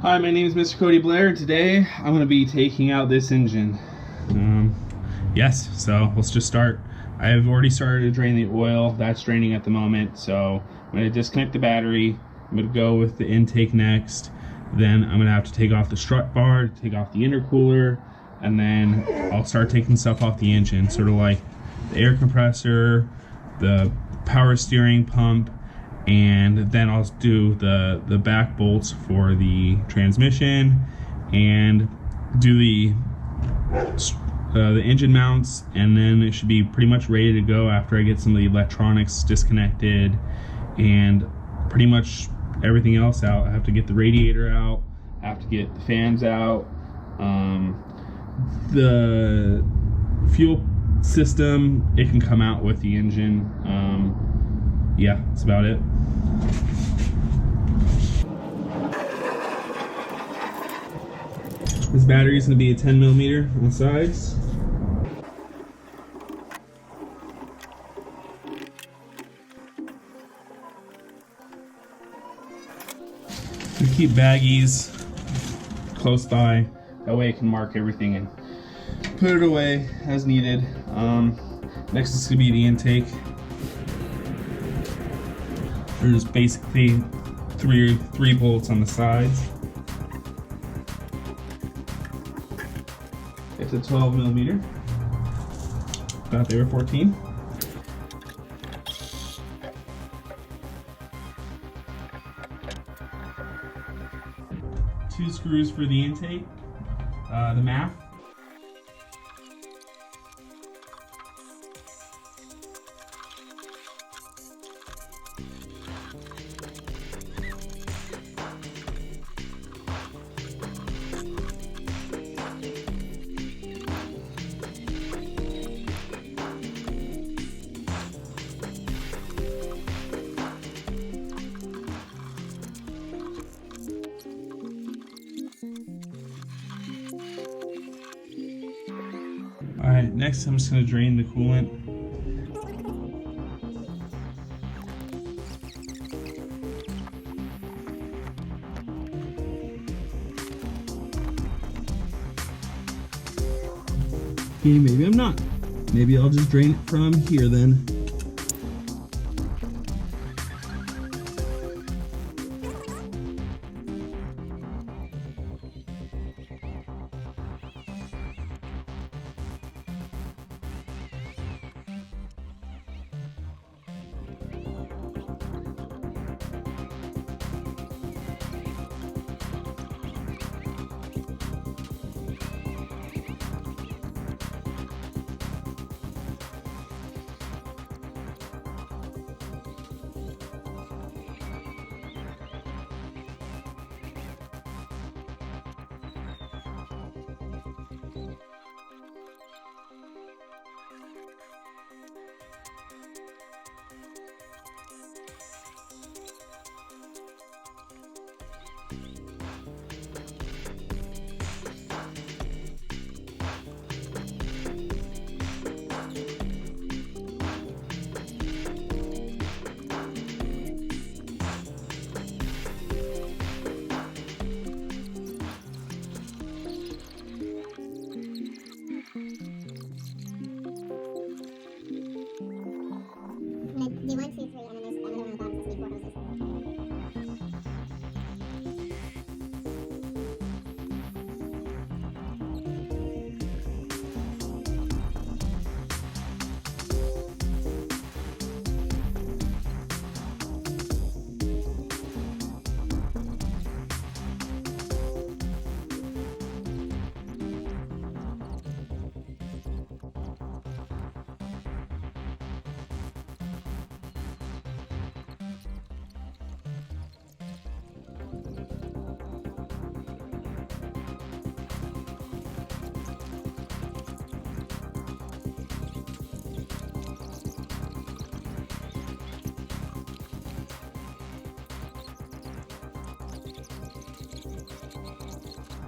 Hi, my name is Mr. Cody Blair, and today I'm going to be taking out this engine. Yes, so let's just start. I've already started to drain the oil. That's draining at the moment, so I'm going to disconnect the battery. I'm going to go with the intake next. Then I'm going to have to take off the strut bar, take off the intercooler, and then I'll start taking stuff off the engine, sort of like the air compressor, the power steering pump, and then I'll do the back bolts for the transmission and do the engine mounts, and then it should be pretty much ready to go after I get some of the electronics disconnected and pretty much everything else out. I have to get the radiator out, I have to get the fans out, the fuel system, it can come out with the engine. Yeah, that's about it. This battery is going to be a 10mm on the sides. We keep baggies close by, that way I can mark everything and put it away as needed. Next is going to be the intake. There's basically three bolts on the sides. It's a 12mm. Thought they were 14. Two screws for the intake, the MAF. Alright, next I'm just going to drain the coolant. Okay, maybe I'm not. Maybe I'll just drain it from here then. The 1, 2, 3, and then there's another one on the bottom that's 3/4 hoses.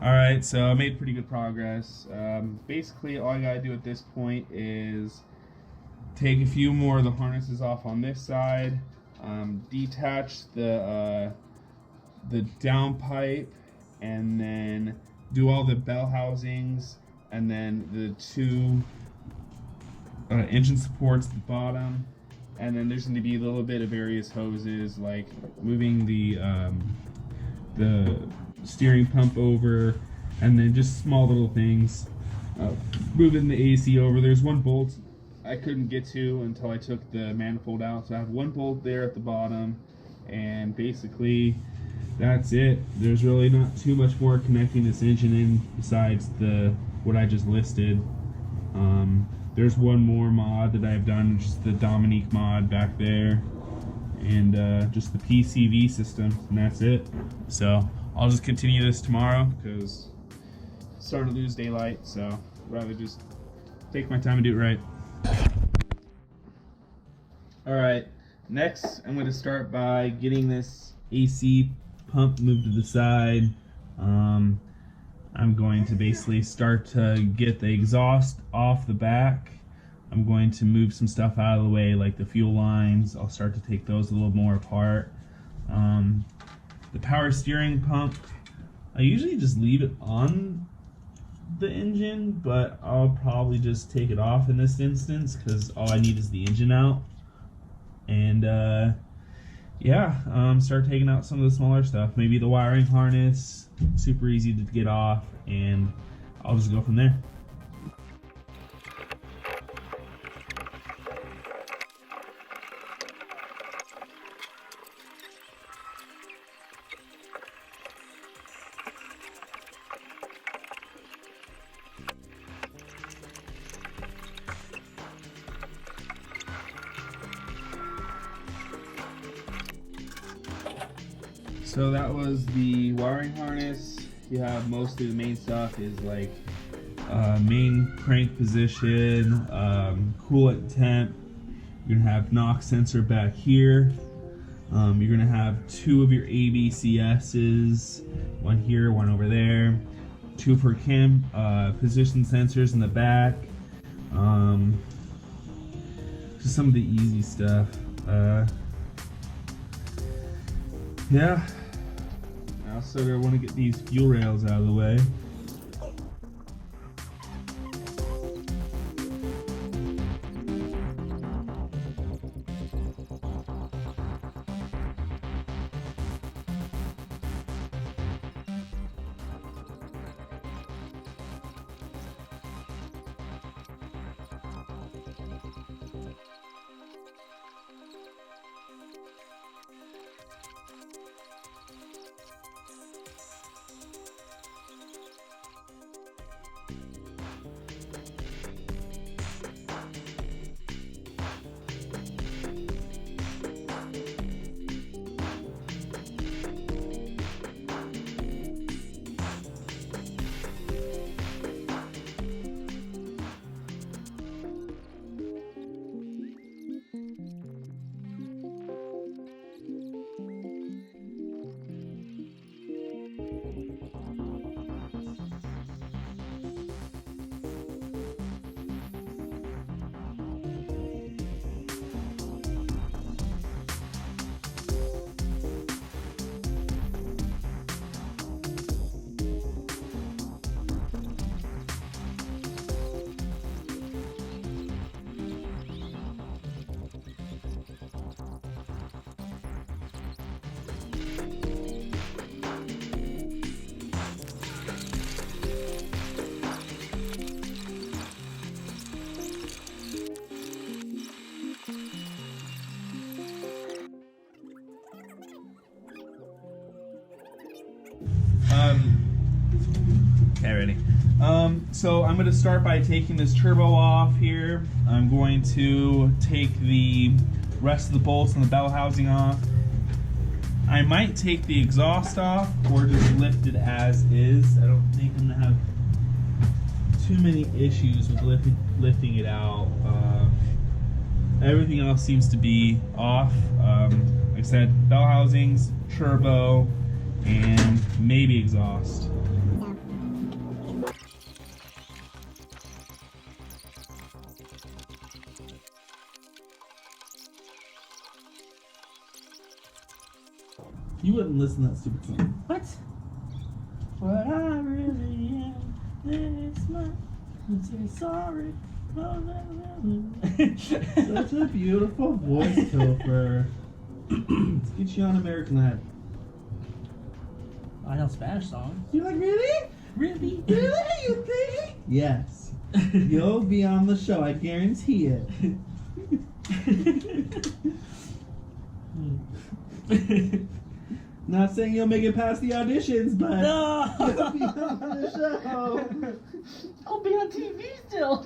Alright, so I made pretty good progress. Basically, all I gotta do at this point is take a few more of the harnesses off on this side, detach the downpipe and then do all the bell housings, and then the two engine supports at the bottom, and then there's going to be a little bit of various hoses, like moving the steering pump over, and then just small little things, moving the AC over. There's one bolt I couldn't get to until I took the manifold out, so I have one bolt there at the bottom, and basically that's it. There's really not too much more connecting this engine in besides what I just listed. There's one more mod that I've done, just the Dominique mod back there, and just the PCV system, and that's it. So I'll just continue this tomorrow because it's starting to lose daylight, so I'd rather just take my time and do it right. Alright, next I'm going to start by getting this AC pump moved to the side. I'm going to basically start to get the exhaust off the back. I'm going to move some stuff out of the way, like the fuel lines. I'll start to take those a little more apart. The power steering pump, I usually just leave it on the engine, but I'll probably just take it off in this instance because all I need is the engine out. And start taking out some of the smaller stuff. Maybe the wiring harness, super easy to get off, and I'll just go from there. So that was the wiring harness. You have mostly the main stuff is like main crank position, coolant temp. You're gonna have NOx sensor back here. You're gonna have two of your ABCS's, one here, one over there. Two for cam position sensors in the back. Just some of the easy stuff. Yeah. Also, I want to get these fuel rails out of the way. Okay, ready. So I'm going to start by taking this turbo off here. I'm going to take the rest of the bolts and the bell housing off. I might take the exhaust off or just lift it as is. I don't think I'm going to have too many issues with lifting it out. Everything else seems to be off. Like I said, bell housings, turbo, and maybe exhaust. You wouldn't listen to that stupid song. What? What I really am this much. Say sorry. Such a beautiful voice, Topher. Let's get you on American Idol. I know Spanish songs. You're like, really? Really? Really? You think? Yes. You'll be on the show, I guarantee it. Not saying you'll make it past the auditions, but No! you'll be on the show. I'll be on TV still.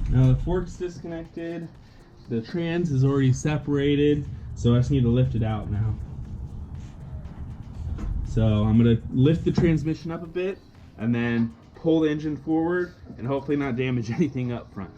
Now the fork's disconnected, the trans is already separated, so I just need to lift it out now. So I'm gonna lift the transmission up a bit and then pull the engine forward and hopefully not damage anything up front.